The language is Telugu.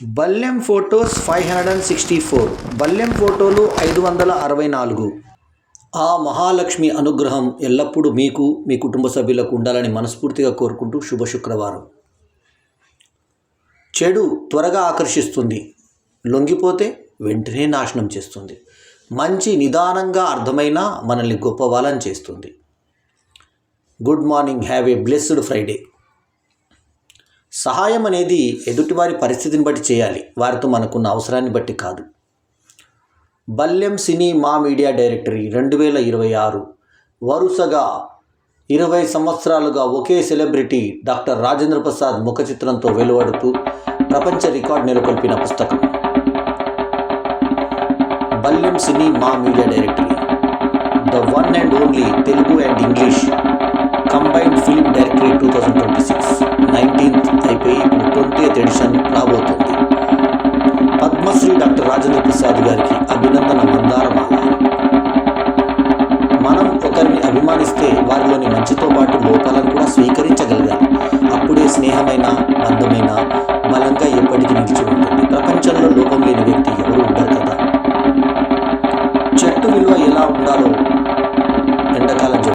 బల్లెం ఫొటోస్ 564, బల్లెం ఫోటోలు 564. ఆ మహాలక్ష్మి అనుగ్రహం ఎల్లప్పుడూ మీకు, మీ కుటుంబ సభ్యులకు ఉండాలని మనస్ఫూర్తిగా కోరుకుంటూ శుభ శుక్రవారం. చెడు త్వరగా ఆకర్షిస్తుంది, లొంగిపోతే వెంటనే నాశనం చేస్తుంది. మంచి నిదానంగా అర్థమైనా మనల్ని గొప్పవాళ్ళని చేస్తుంది. Good morning, have a blessed Friday. సహాయం అనేది ఎదుటివారి పరిస్థితిని బట్టి చేయాలి, వారితో మనకున్న అవసరాన్ని బట్టి కాదు. బల్లెం సినీ మా మీడియా డైరెక్టరీ 2026. వరుసగా 20 సంవత్సరాలుగా ఒకే సెలబ్రిటీ డాక్టర్ రాజేంద్ర ప్రసాద్ ముఖ చిత్రంతో వెలువడుతూ ప్రపంచ రికార్డు నెలకొల్పిన పుస్తకం బల్లెం సినీ మా media directory, the one and only Telugu and English combined film directory 2026. 19th అయిపోయి 20th ఎడిషన్ రాబోతుంది. పద్మశ్రీ డాక్టర్ రాజేంద్ర ప్రసాద్ గారికి అభినందన మందారమాల. మనం ఒకరిని అభిమానిస్తే వారిలోని మంచితో పాటు లోపాలను కూడా స్వీకరించగలగాలి. అప్పుడే స్నేహమైన బంధమైన బలంగా ఎప్పటికీ నిలిచి